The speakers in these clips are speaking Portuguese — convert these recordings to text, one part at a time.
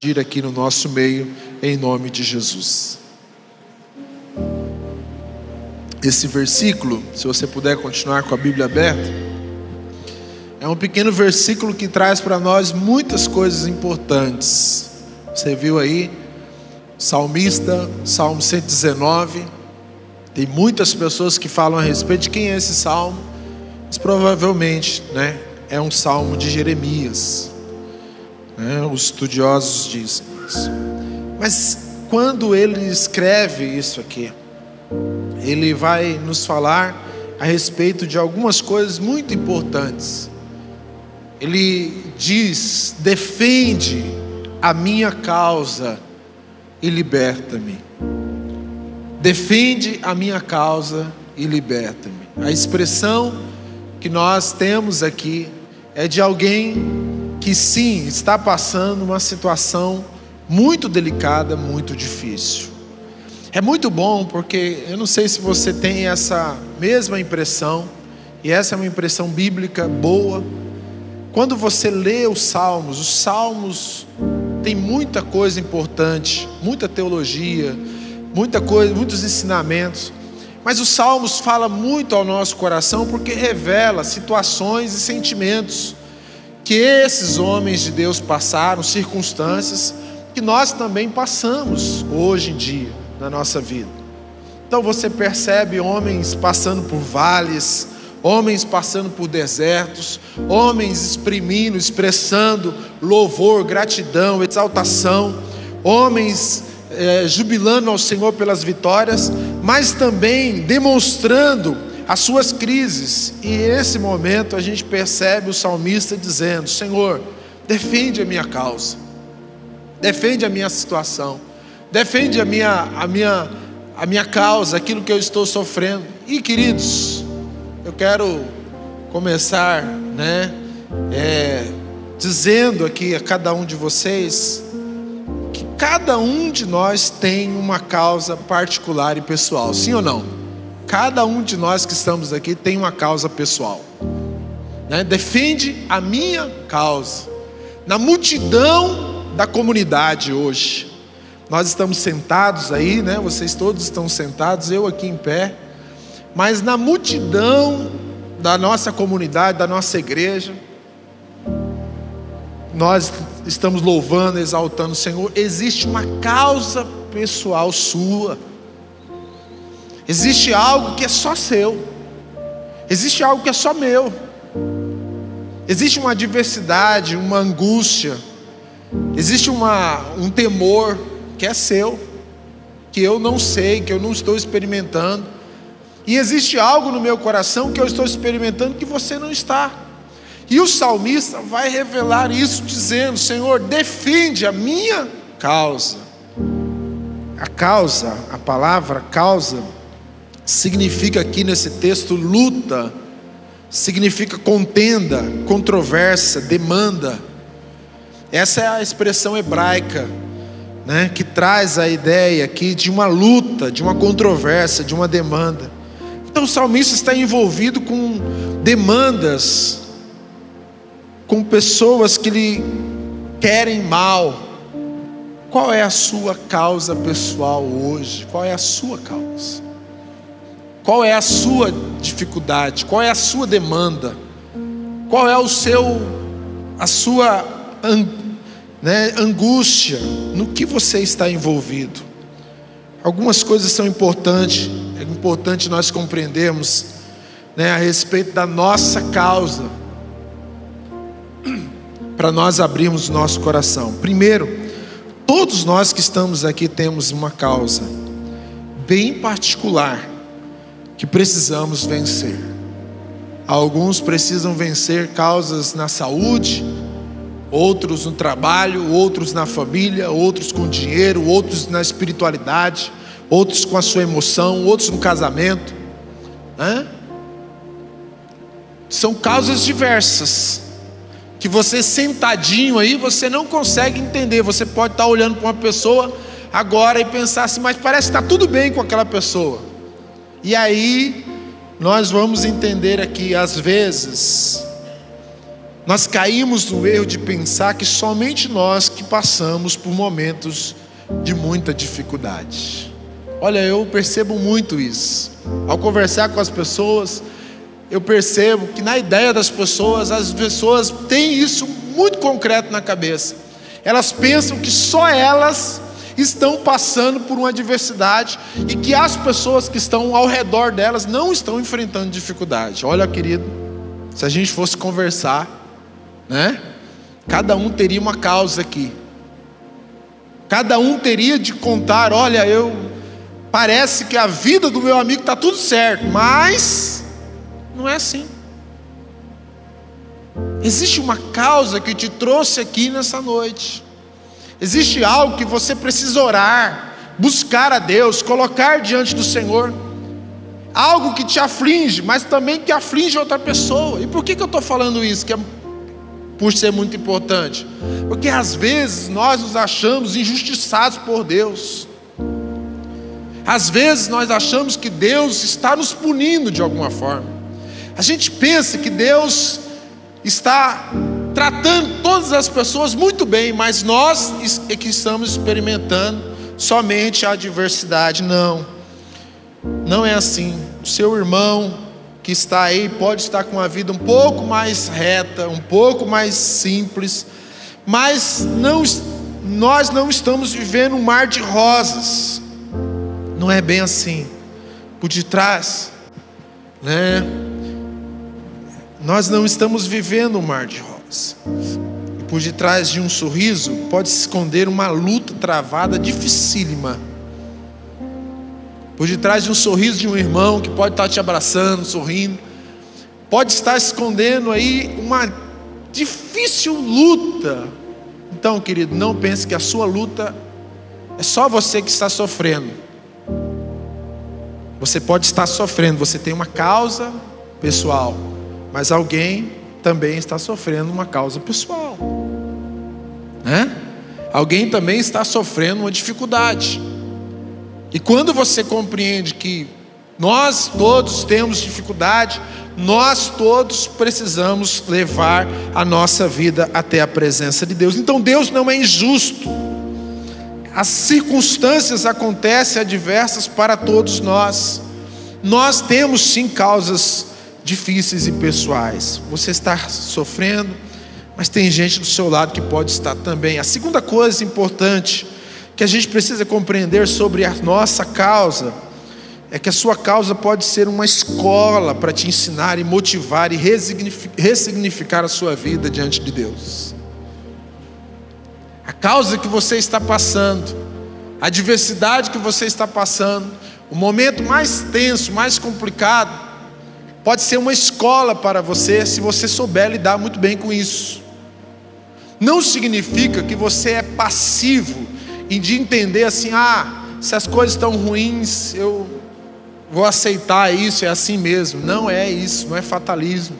Ir aqui no nosso meio, em nome de Jesus. Esse versículo, se você puder continuar com a Bíblia aberta, é um pequeno versículo que traz para nós muitas coisas importantes. Você viu aí, salmista, Salmo 119, tem muitas pessoas que falam a respeito de quem é esse salmo, mas provavelmente, é um salmo de Jeremias. Os estudiosos dizem isso. Mas quando ele escreve isso aqui, ele vai nos falar a respeito de algumas coisas muito importantes. Ele diz: defende a minha causa e liberta-me. Defende a minha causa e liberta-me. A expressão que nós temos aqui é de alguém que sim, está passando uma situação muito delicada, muito difícil. É muito bom porque eu não sei se você tem essa mesma impressão, e essa é uma impressão bíblica boa. Quando você lê os salmos tem muita coisa importante, muita teologia, muita coisa, muitos ensinamentos. Mas os salmos falam muito ao nosso coração porque revela situações e sentimentos que esses homens de Deus passaram, circunstâncias que nós também passamos hoje em dia na nossa vida. Então você percebe homens passando por vales, homens passando por desertos, homens expressando louvor, gratidão, exaltação, homens jubilando ao Senhor pelas vitórias, mas também demonstrando as suas crises. E nesse momento a gente percebe o salmista dizendo: Senhor, defende a minha causa, defende a minha situação, defende a minha causa, aquilo que eu estou sofrendo. E queridos, eu quero começar dizendo aqui a cada um de vocês que cada um de nós tem uma causa particular e pessoal, sim ou não? Cada um de nós que estamos aqui tem uma causa pessoal, defende a minha causa. Na multidão da comunidade hoje, nós estamos sentados aí, vocês todos estão sentados, eu aqui em pé, mas na multidão da nossa comunidade, da nossa igreja, nós estamos louvando, exaltando o Senhor. Existe uma causa pessoal sua. Existe algo que é só seu. Existe algo que é só meu. Existe uma adversidade, uma angústia. Existe um temor que é seu, que eu não sei, que eu não estou experimentando. E existe algo no meu coração que eu estou experimentando que você não está. E o salmista vai revelar isso dizendo: Senhor, defende a minha causa. A causa, a palavra causa, significa aqui nesse texto luta, significa contenda, controvérsia, demanda. Essa é a expressão hebraica, que traz a ideia aqui de uma luta, de uma controvérsia, de uma demanda. Então o salmista está envolvido com demandas, com pessoas que lhe querem mal. Qual é a sua causa pessoal hoje? Qual é a sua causa? Qual é a sua dificuldade? Qual é a sua demanda? Qual é a sua angústia? No que você está envolvido? Algumas coisas são importantes. É importante nós compreendermos a respeito da nossa causa, para nós abrirmos o nosso coração. Primeiro, todos nós que estamos aqui temos uma causa bem particular que precisamos vencer. Alguns precisam vencer causas na saúde, outros no trabalho, outros na família, outros com dinheiro, outros na espiritualidade, outros com a sua emoção, outros no casamento. São causas diversas que você sentadinho aí, você não consegue entender. Você pode estar olhando para uma pessoa agora e pensar assim: mas parece que está tudo bem com aquela pessoa. E aí nós vamos entender aqui, às vezes nós caímos no erro de pensar que somente nós que passamos por momentos de muita dificuldade. Olha, eu percebo muito isso. Ao conversar com as pessoas, eu percebo que na ideia das pessoas, as pessoas têm isso muito concreto na cabeça. Elas pensam que só elas estão passando por uma adversidade e que as pessoas que estão ao redor delas não estão enfrentando dificuldade. Olha, querido, se a gente fosse conversar, né? Cada um teria uma causa aqui. Cada um teria de contar, olha, parece que a vida do meu amigo está tudo certo, mas não é assim. Existe uma causa que te trouxe aqui nessa noite. Existe algo que você precisa orar, buscar a Deus, colocar diante do Senhor. Algo que te aflige, mas também que aflige outra pessoa. E por que eu estou falando isso? Por ser muito importante. Porque às vezes nós nos achamos injustiçados por Deus. Às vezes nós achamos que Deus está nos punindo de alguma forma. A gente pensa que Deus está tratando todas as pessoas muito bem, mas nós é que estamos experimentando somente a adversidade. Não é assim. O seu irmão que está aí pode estar com uma vida um pouco mais reta, um pouco mais simples, mas nós não estamos vivendo um mar de rosas. Não é bem assim. Por detrás, né? Nós não estamos vivendo um mar de rosas. E por detrás de um sorriso pode se esconder uma luta travada dificílima. Por detrás de um sorriso de um irmão que pode estar te abraçando, sorrindo, pode estar escondendo aí uma difícil luta. Então, querido, não pense que a sua luta é só você que está sofrendo. Você pode estar sofrendo, você tem uma causa pessoal, mas alguém também está sofrendo uma causa pessoal, né? Alguém também está sofrendo uma dificuldade. E quando você compreende que nós todos temos dificuldade, nós todos precisamos levar a nossa vida até a presença de Deus. Então Deus não é injusto. As circunstâncias acontecem adversas para todos nós. Nós temos sim causas difíceis e pessoais. Você está sofrendo, mas tem gente do seu lado que pode estar também. A segunda coisa importante que a gente precisa compreender sobre a nossa causa é que a sua causa pode ser uma escola para te ensinar e motivar e ressignificar a sua vida diante de Deus. A causa que você está passando, a adversidade que você está passando, o momento mais tenso, mais complicado, pode ser uma escola para você, se você souber lidar muito bem com isso. Não significa que você é passivo e de entender assim, se as coisas estão ruins, eu vou aceitar isso, é assim mesmo. Não é isso, não é fatalismo.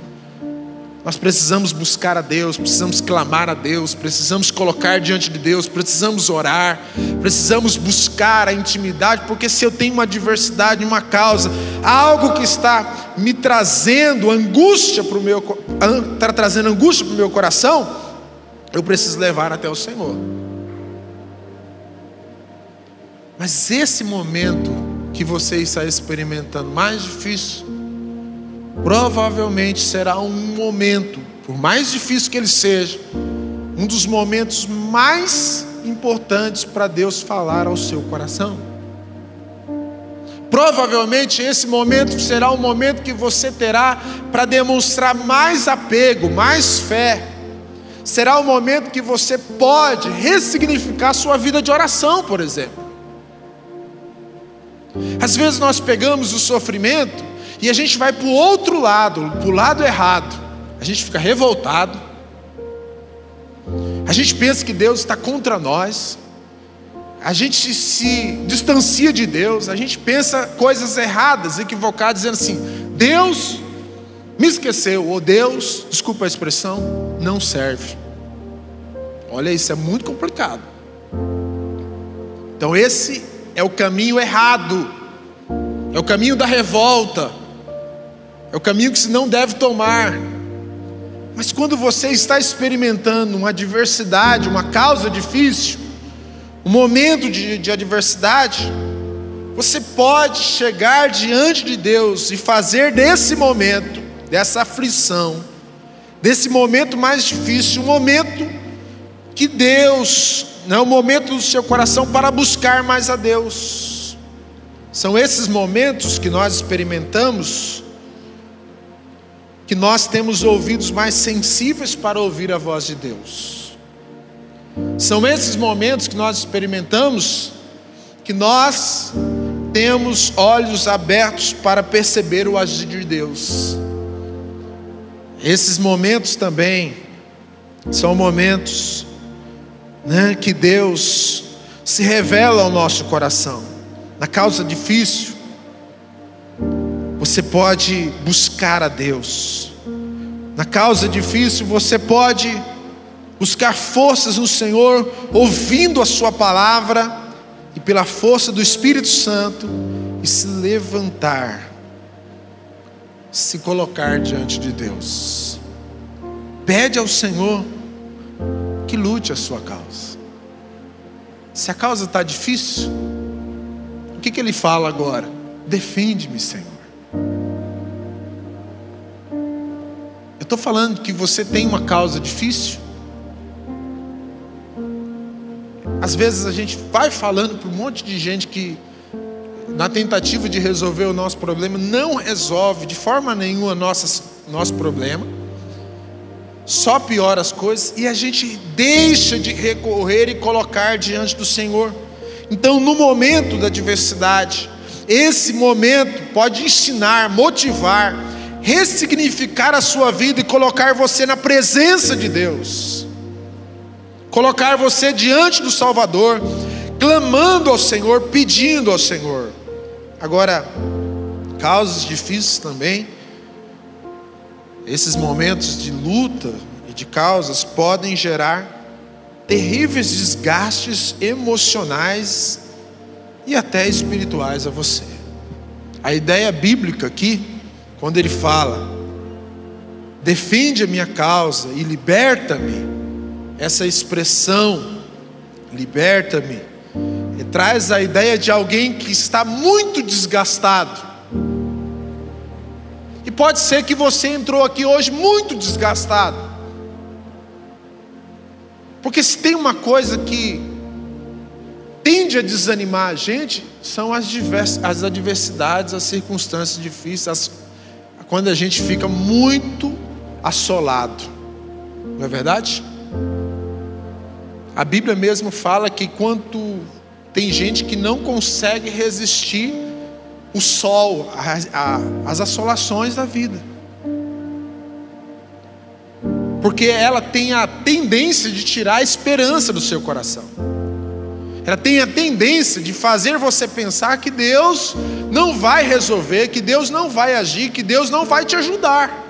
Nós precisamos buscar a Deus, precisamos clamar a Deus, precisamos colocar diante de Deus, precisamos orar, precisamos buscar a intimidade, porque se eu tenho uma adversidade, uma causa, algo que está me trazendo angústia para o meu coração, eu preciso levar até o Senhor. Mas esse momento que você está experimentando mais difícil, provavelmente será um momento, por mais difícil que ele seja, um dos momentos mais importantes para Deus falar ao seu coração. Provavelmente esse momento será um momento que você terá para demonstrar mais apego, mais fé. Será um momento que você pode ressignificar a sua vida de oração, por exemplo. Às vezes nós pegamos o sofrimento e a gente vai para o outro lado, para o lado errado. A gente fica revoltado. A gente pensa que Deus está contra nós. A gente se distancia de Deus. A gente pensa coisas erradas, equivocadas, dizendo assim: Deus me esqueceu, ou Deus, desculpa a expressão, não serve. Olha, isso é muito complicado. Então esse é o caminho errado, é o caminho da revolta, é o caminho que se não deve tomar. Mas quando você está experimentando uma adversidade, uma causa difícil, um momento de adversidade, você pode chegar diante de Deus e fazer desse momento, dessa aflição, desse momento mais difícil, um momento que Deus, o momento do seu coração para buscar mais a Deus. São esses momentos que nós experimentamos, que nós temos ouvidos mais sensíveis para ouvir a voz de Deus. São esses momentos que nós experimentamos, que nós temos olhos abertos para perceber o agir de Deus. Esses momentos também são momentos, que Deus se revela ao nosso coração. Na causa difícil, você pode buscar a Deus. Na causa difícil, você pode buscar forças no Senhor, ouvindo a sua palavra, e pela força do Espírito Santo, e se levantar, se colocar diante de Deus. Pede ao Senhor que lute a sua causa. Se a causa está difícil, o que Ele fala agora? Defende-me, Senhor. Eu estou falando que você tem uma causa difícil. Às vezes a gente vai falando para um monte de gente que, na tentativa de resolver o nosso problema, não resolve de forma nenhuma nosso problema, só piora as coisas, e a gente deixa de recorrer e colocar diante do Senhor. Então, no momento da adversidade, esse momento pode ensinar, motivar, ressignificar a sua vida e colocar você na presença de Deus, colocar você diante do Salvador, clamando ao Senhor, pedindo ao Senhor. Agora, causas difíceis também, esses momentos de luta e de causas podem gerar terríveis desgastes emocionais e até espirituais a você. A ideia bíblica aqui, quando ele fala, defende a minha causa e liberta-me, essa expressão, liberta-me, traz a ideia de alguém que está muito desgastado. E pode ser que você entrou aqui hoje muito desgastado, porque se tem uma coisa que tende a desanimar a gente, são as adversidades, as circunstâncias difíceis, quando a gente fica muito assolado, não é verdade? A Bíblia mesmo fala que tem gente que não consegue resistir o sol, as assolações da vida, porque ela tem a tendência de tirar a esperança do seu coração. Ela tem a tendência de fazer você pensar que Deus não vai resolver, que Deus não vai agir, que Deus não vai te ajudar.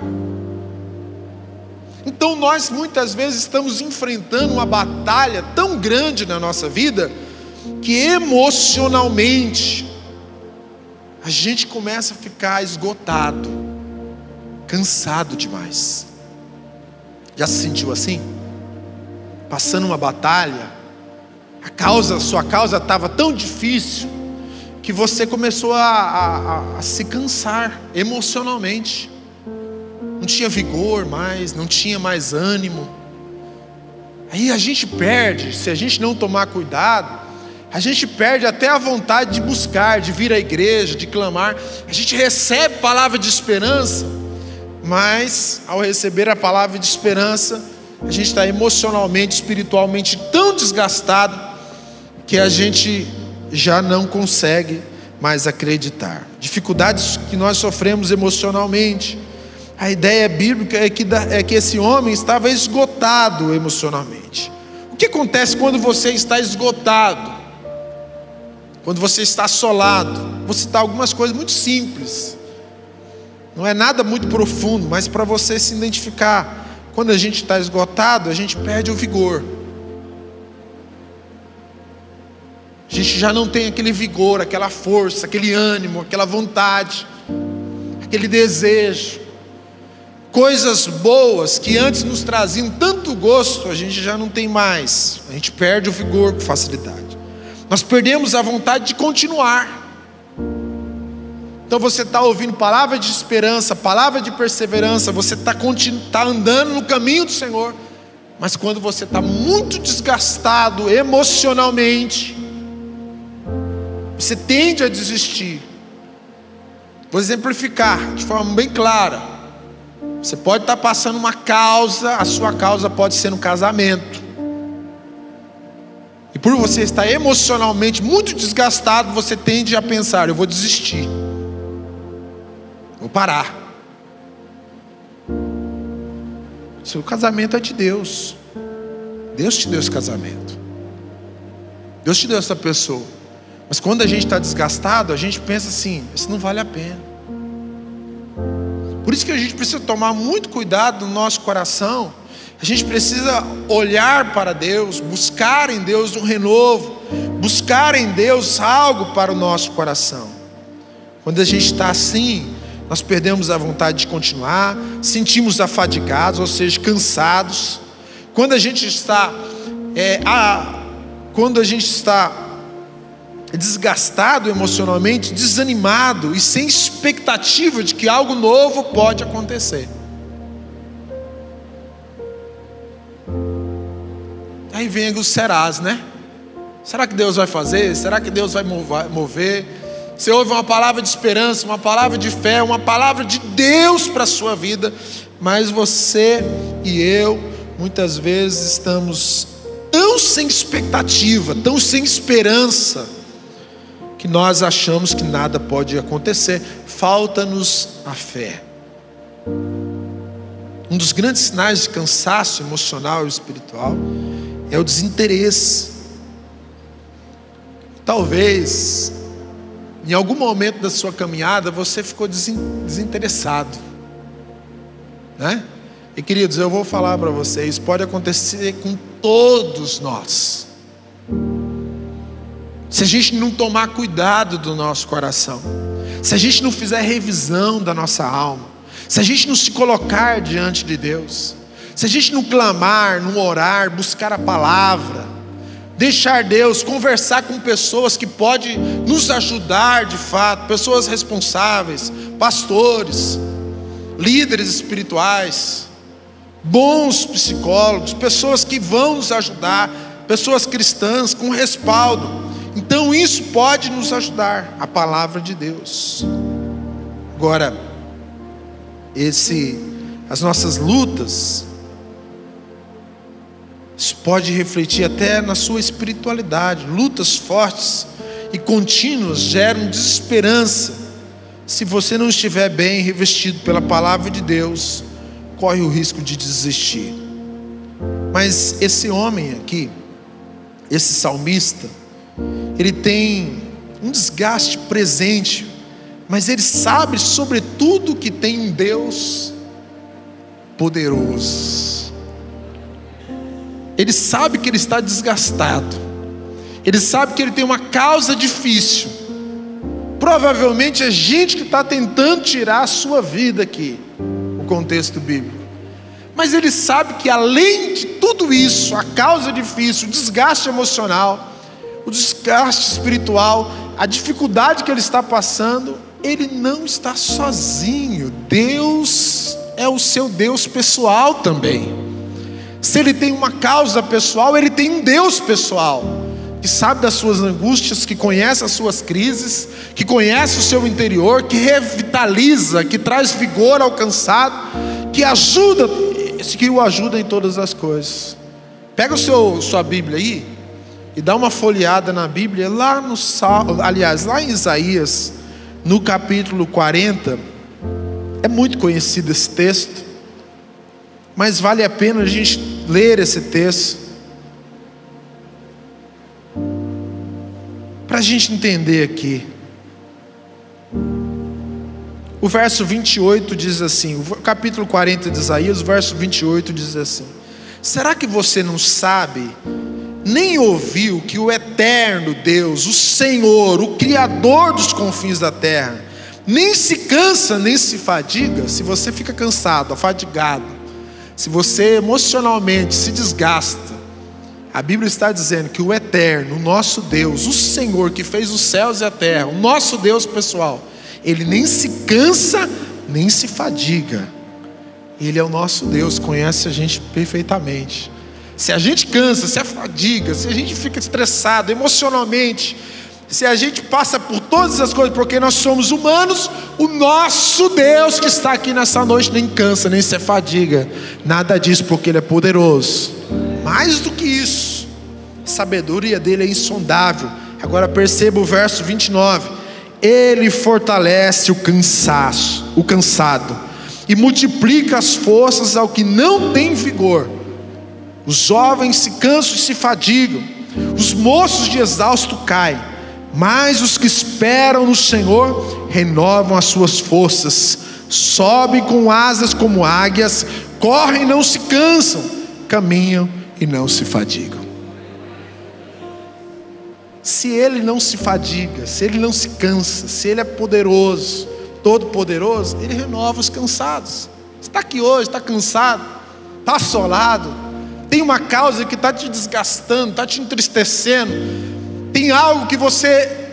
Então nós muitas vezes estamos enfrentando uma batalha tão grande na nossa vida, que emocionalmente a gente começa a ficar esgotado, cansado demais. Já se sentiu assim? Passando uma batalha, sua causa estava tão difícil, que você começou a se cansar emocionalmente. Não tinha vigor mais, não tinha mais ânimo. Aí a gente perde, se a gente não tomar cuidado, a gente perde até a vontade de buscar, de vir à igreja, de clamar. A gente recebe palavra de esperança, mas ao receber a palavra de esperança, a gente está emocionalmente, espiritualmente tão desgastado, que a gente já não consegue mais acreditar. Dificuldades que nós sofremos emocionalmente. A ideia bíblica é que esse homem estava esgotado emocionalmente. O que acontece quando você está esgotado? Quando você está assolado? Vou citar algumas coisas muito simples. Não é nada muito profundo, mas para você se identificar. Quando a gente está esgotado, a gente perde o vigor. A gente já não tem aquele vigor, aquela força, aquele ânimo, aquela vontade, aquele desejo. Coisas boas que antes nos traziam tanto gosto, a gente já não tem mais. A gente perde o vigor com facilidade. Nós perdemos a vontade de continuar. Então você está ouvindo palavra de esperança, palavra de perseverança, você está andando no caminho do Senhor, mas quando você está muito desgastado emocionalmente, você tende a desistir. Vou exemplificar de forma bem clara. Você pode estar passando uma causa, a sua causa pode ser no casamento, e por você estar emocionalmente muito desgastado, você tende a pensar: eu vou desistir, vou parar. Seu casamento é de Deus. Deus te deu esse casamento, Deus te deu essa pessoa. Mas quando a gente está desgastado, a gente pensa assim: isso não vale a pena. Por isso que a gente precisa tomar muito cuidado no nosso coração. A gente precisa olhar para Deus, buscar em Deus um renovo, buscar em Deus algo para o nosso coração. Quando a gente está assim, nós perdemos a vontade de continuar, sentimos afadigados, ou seja, cansados. Quando a gente está desgastado emocionalmente, desanimado e sem expectativa de que algo novo pode acontecer. Aí vem os serás, né? Será que Deus vai fazer? Será que Deus vai mover? Você ouve uma palavra de esperança, uma palavra de fé, uma palavra de Deus para a sua vida, mas você e eu, muitas vezes estamos tão sem expectativa, tão sem esperança, que nós achamos que nada pode acontecer. Falta-nos a fé. Um dos grandes sinais de cansaço emocional e espiritual é o desinteresse. Talvez em algum momento da sua caminhada você ficou desinteressado, né? E queridos, eu vou falar para vocês, pode acontecer com todos nós, se a gente não tomar cuidado do nosso coração, se a gente não fizer revisão da nossa alma, se a gente não se colocar diante de Deus, se a gente não clamar, não orar, buscar a palavra, deixar Deus, conversar com pessoas que podem nos ajudar de fato, pessoas responsáveis, pastores, líderes espirituais, bons psicólogos, pessoas que vão nos ajudar, pessoas cristãs com respaldo. Então isso pode nos ajudar, a palavra de Deus. Agora, as nossas lutas, isso pode refletir até na sua espiritualidade. Lutas fortes e contínuas geram desesperança. Se você não estiver bem revestido pela palavra de Deus, corre o risco de desistir. Mas esse homem aqui, esse salmista, ele tem um desgaste presente, mas ele sabe sobretudo que tem um Deus poderoso. Ele sabe que ele está desgastado, ele sabe que ele tem uma causa difícil. Provavelmente é gente que está tentando tirar a sua vida aqui, o contexto bíblico. Mas ele sabe que além de tudo isso, a causa difícil, o desgaste emocional, o desgaste espiritual, a dificuldade que ele está passando, ele não está sozinho. Deus é o seu Deus pessoal também. Se ele tem uma causa pessoal, ele tem um Deus pessoal, que sabe das suas angústias, que conhece as suas crises, que conhece o seu interior, que revitaliza, que traz vigor ao cansado, que o ajuda em todas as coisas. Pega sua Bíblia aí e dá uma folheada na Bíblia, lá em Isaías, no capítulo 40. É muito conhecido esse texto, mas vale a pena a gente ler esse texto, para a gente entender aqui. O verso 28 diz assim, o capítulo 40 de Isaías, o verso 28 diz assim: será que você não sabe, nem ouviu que o eterno Deus, o Senhor, o Criador dos confins da terra, nem se cansa, nem se fadiga. Se você fica cansado, afadigado, se você emocionalmente se desgasta, a Bíblia está dizendo que o Eterno, o nosso Deus, o Senhor que fez os céus e a terra, o nosso Deus pessoal, Ele nem se cansa, nem se fadiga. Ele é o nosso Deus, conhece a gente perfeitamente. Se a gente cansa, se afadiga, se a gente fica estressado emocionalmente, se a gente passa por todas as coisas, porque nós somos humanos, o nosso Deus que está aqui nessa noite nem cansa, nem se fadiga, nada disso, porque Ele é poderoso. Mais do que isso, a sabedoria dele é insondável. Agora perceba o verso 29. Ele fortalece o cansado, e multiplica as forças ao que não tem vigor. Os jovens se cansam e se fadigam, os moços de exausto caem, mas os que esperam no Senhor renovam as suas forças, sobem com asas como águias, correm e não se cansam, caminham e não se fadigam. Se Ele não se fadiga, se Ele não se cansa, se Ele é poderoso, todo poderoso, Ele renova os cansados. Você está aqui hoje, está cansado, está assolado, tem uma causa que está te desgastando, está te entristecendo, tem algo que você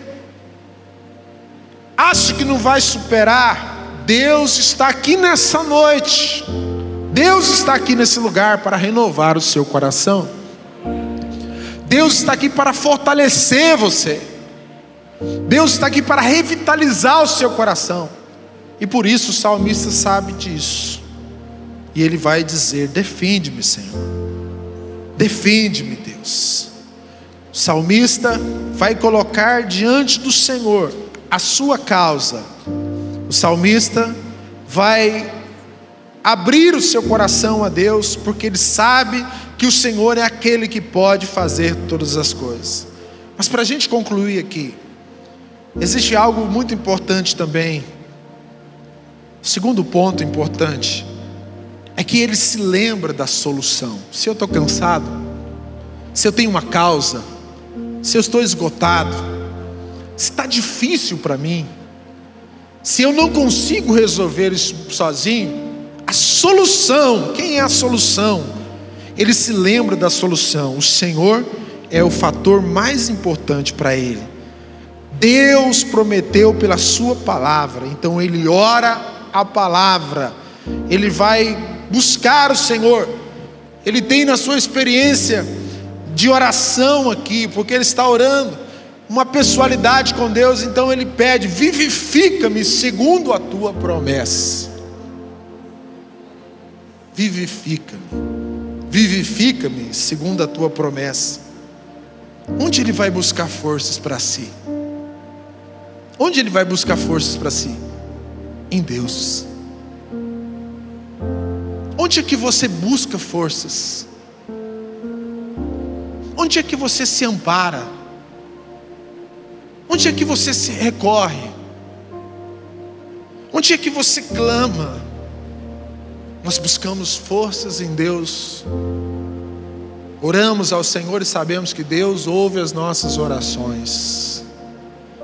acha que não vai superar. Deus está aqui nessa noite, Deus está aqui nesse lugar para renovar o seu coração. Deus está aqui para fortalecer você. Deus está aqui para revitalizar o seu coração. E por isso o salmista sabe disso. E ele vai dizer: defende-me, Senhor. Defende-me, Deus. O salmista vai colocar diante do Senhor a sua causa. O salmista vai abrir o seu coração a Deus, porque ele sabe que o Senhor é aquele que pode fazer todas as coisas. Mas para a gente concluir aqui, existe algo muito importante também. O segundo ponto importante é que ele se lembra da solução. Se eu estou cansado, se eu tenho uma causa, se eu estou esgotado, se está difícil para mim, se eu não consigo resolver isso sozinho, a solução, quem é a solução? Ele se lembra da solução. O Senhor é o fator mais importante para ele. Deus prometeu pela sua palavra, então ele ora a palavra, ele vai buscar o Senhor. Ele tem na sua experiência de oração aqui, porque ele está orando uma pessoalidade com Deus, então ele pede: vivifica-me segundo a tua promessa. Vivifica-me. Vivifica-me segundo a tua promessa. Onde ele vai buscar forças para si? Onde ele vai buscar forças para si? Em Deus. Onde é que você busca forças? Onde é que você se ampara? Onde é que você se recorre? Onde é que você clama? Nós buscamos forças em Deus. Oramos ao Senhor e sabemos que Deus ouve as nossas orações.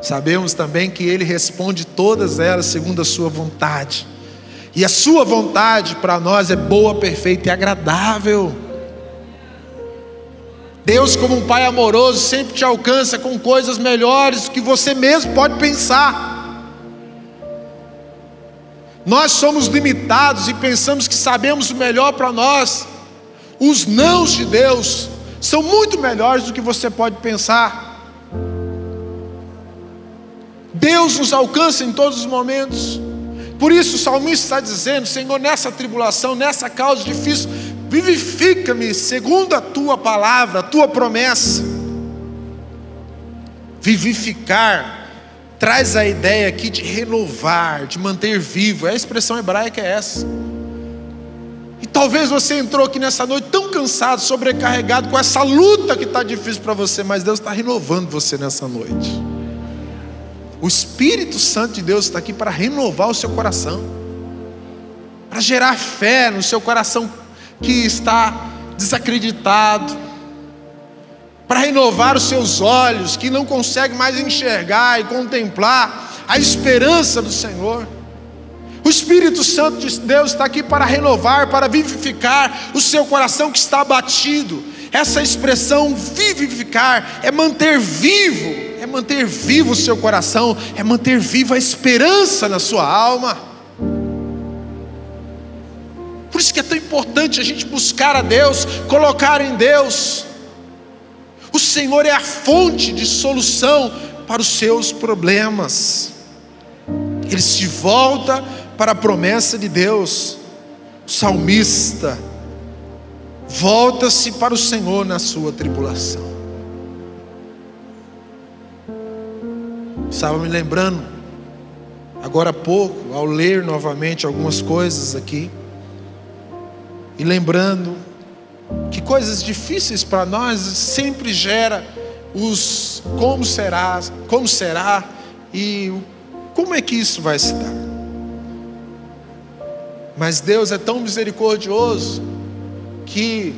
Sabemos também que Ele responde todas elas segundo a sua vontade. E a sua vontade para nós é boa, perfeita e agradável. Deus, como um Pai amoroso, sempre te alcança com coisas melhores do que você mesmo pode pensar. Nós somos limitados e pensamos que sabemos o melhor para nós. Os nãos de Deus são muito melhores do que você pode pensar. Deus nos alcança em todos os momentos. Por isso o salmista está dizendo: Senhor, nessa tribulação, nessa causa difícil, vivifica-me segundo a tua palavra, a tua promessa. Vivificar traz a ideia aqui de renovar, de manter vivo. A expressão hebraica é essa. E talvez você entrou aqui nessa noite tão cansado, sobrecarregado com essa luta que está difícil para você, mas Deus está renovando você nessa noite. O Espírito Santo de Deus está aqui para renovar o seu coração, para gerar fé no seu coração que está desacreditado, para renovar os seus olhos que não conseguem mais enxergar e contemplar a esperança do Senhor. O Espírito Santo de Deus está aqui para renovar, para vivificar o seu coração que está abatido. Essa expressão vivificar é manter vivo o seu coração, é manter viva a esperança na sua alma. Por isso que é tão importante a gente buscar a Deus, colocar em Deus. O Senhor é a fonte de solução para os seus problemas. Ele se volta para a promessa de Deus. O salmista volta-se para o Senhor na sua tribulação. Estava me lembrando agora há pouco, ao ler novamente algumas coisas aqui, e lembrando que coisas difíceis para nós sempre gera os como será e como é que isso vai se dar. Mas Deus é tão misericordioso que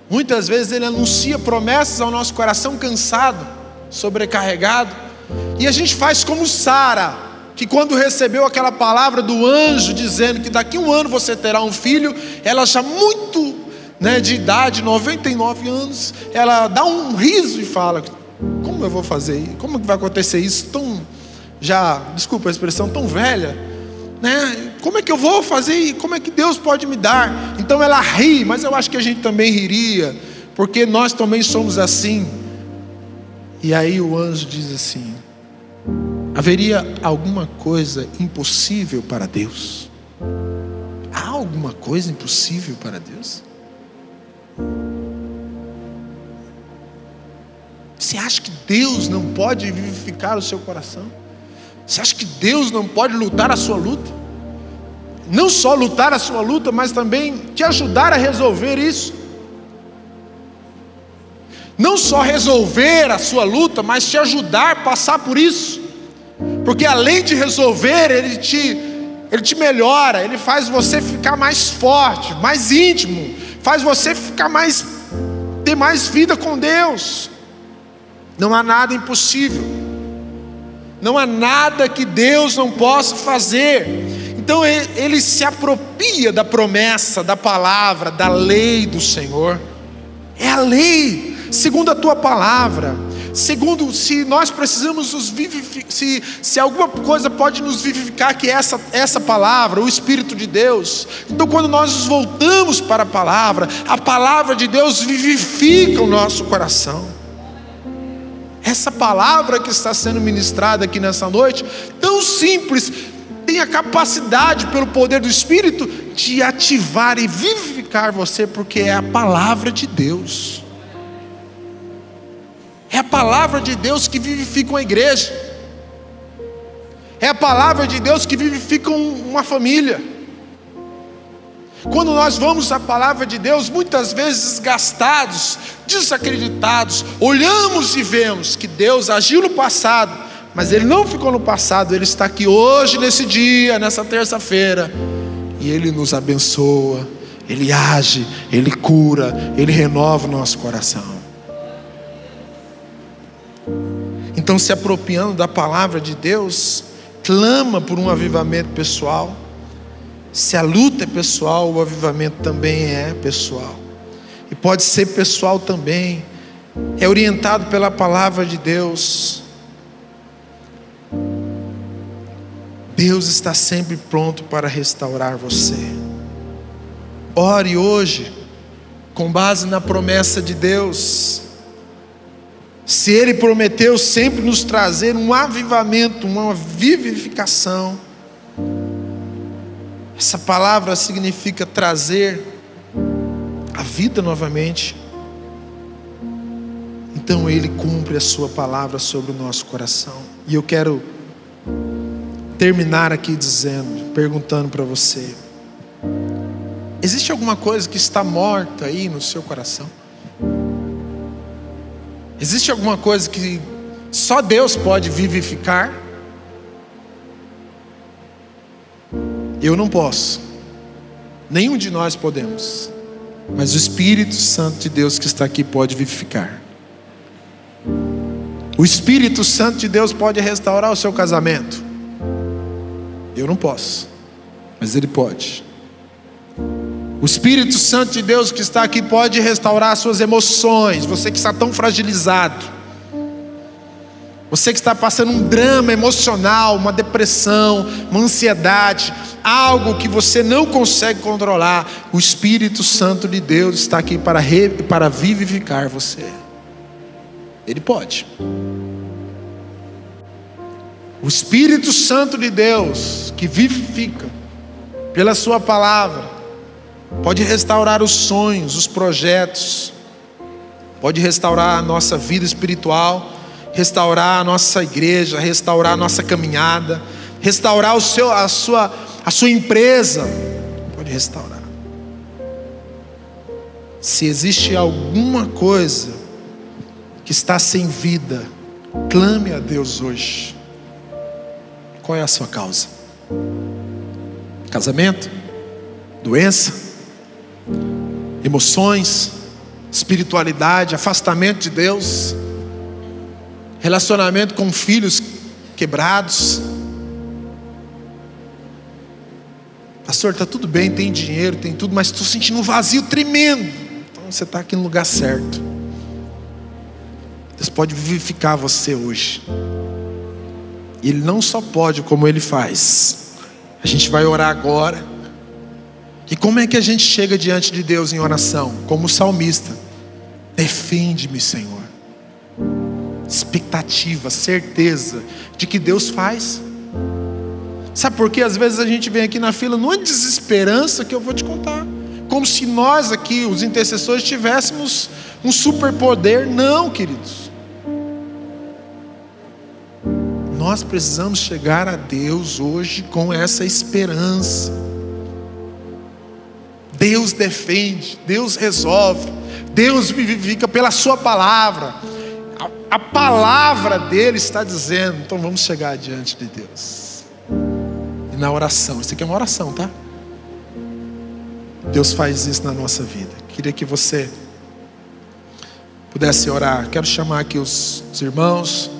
muitas vezes Ele anuncia promessas ao nosso coração cansado, sobrecarregado, e a gente faz como Sara, que quando recebeu aquela palavra do anjo dizendo que daqui a 1 ano você terá um filho, ela já muito de idade, 99 anos, ela dá um riso e fala: como eu vou fazer? Como que vai acontecer isso? Desculpa a expressão, tão velha, como é que eu vou fazer e como é que Deus pode me dar? Então ela ri, mas eu acho que a gente também riria, porque nós também somos assim. E aí o anjo diz assim: haveria alguma coisa impossível para Deus? Há alguma coisa impossível para Deus? Você acha que Deus não pode vivificar o seu coração? Você acha que Deus não pode lutar a sua luta? Não só lutar a sua luta, mas também te ajudar a resolver isso. Não só resolver a sua luta, mas te ajudar a passar por isso. Porque além de resolver, Ele te melhora, Ele faz você ficar mais forte, mais íntimo, faz você ter mais vida com Deus. Não há nada impossível, não há nada que Deus não possa fazer. Então Ele se apropria da promessa, da palavra, da lei do Senhor. É a lei, segundo a tua palavra. Segundo, se nós precisamos nos vivificar, se alguma coisa pode nos vivificar, que é essa palavra, o Espírito de Deus. Então quando nós nos voltamos para a palavra de Deus vivifica o nosso coração. Essa palavra que está sendo ministrada aqui nessa noite, tão simples, tem a capacidade, pelo poder do Espírito, de ativar e vivificar você, porque é a palavra de Deus. É a palavra de Deus que vivifica uma igreja. É a palavra de Deus que vivifica uma família. Quando nós vamos à palavra de Deus, muitas vezes desgastados, desacreditados, olhamos e vemos que Deus agiu no passado, mas Ele não ficou no passado, Ele está aqui hoje, nesse dia, nessa terça-feira, e Ele nos abençoa, Ele age, Ele cura, Ele renova o nosso coração. Então, se apropriando da palavra de Deus, clama por um avivamento pessoal. Se a luta é pessoal, o avivamento também é pessoal. E pode ser pessoal também. É orientado pela palavra de Deus. Deus está sempre pronto para restaurar você. Ore hoje, com base na promessa de Deus. Se Ele prometeu sempre nos trazer um avivamento, uma vivificação, essa palavra significa trazer a vida novamente. Então Ele cumpre a sua palavra sobre o nosso coração. E eu quero terminar aqui perguntando para você: existe alguma coisa que está morta aí no seu coração? Existe alguma coisa que só Deus pode vivificar? Eu não posso, nenhum de nós podemos, mas o Espírito Santo de Deus que está aqui pode vivificar. O O Espírito Santo de Deus pode restaurar o seu casamento. Eu não posso, mas Ele pode. O Espírito Santo de Deus que está aqui pode restaurar as suas emoções. Você que está tão fragilizado, você que está passando um drama emocional, uma depressão, uma ansiedade, algo que você não consegue controlar, o Espírito Santo de Deus está aqui para vivificar você. Ele pode. O Espírito Santo de Deus que vivifica pela sua palavra pode restaurar os sonhos, os projetos, pode restaurar a nossa vida espiritual, restaurar a nossa igreja, restaurar a nossa caminhada, restaurar a sua empresa, pode restaurar. Se existe alguma coisa que está sem vida, clame a Deus hoje. Qual é a sua causa? Casamento? Doença? Emoções? Espiritualidade? Afastamento de Deus? Relacionamento com filhos quebrados? Pastor, está tudo bem, tem dinheiro, tem tudo, mas estou sentindo um vazio tremendo. Então você está aqui no lugar certo. Deus pode vivificar você hoje. E Ele não só pode, como Ele faz. A gente vai orar agora. E como é que a gente chega diante de Deus em oração? Como o salmista: defende-me, Senhor. Expectativa, certeza de que Deus faz. Sabe por que às vezes a gente vem aqui na fila numa desesperança que eu vou te contar? Como se nós aqui, os intercessores, tivéssemos um superpoder. Não, queridos. Nós precisamos chegar a Deus hoje com essa esperança. Deus defende, Deus resolve, Deus vivifica pela sua palavra. A palavra dele está dizendo. Então vamos chegar diante de Deus. E na oração, isso aqui é uma oração, tá? Deus faz isso na nossa vida. Queria que você pudesse orar. Quero chamar aqui os irmãos.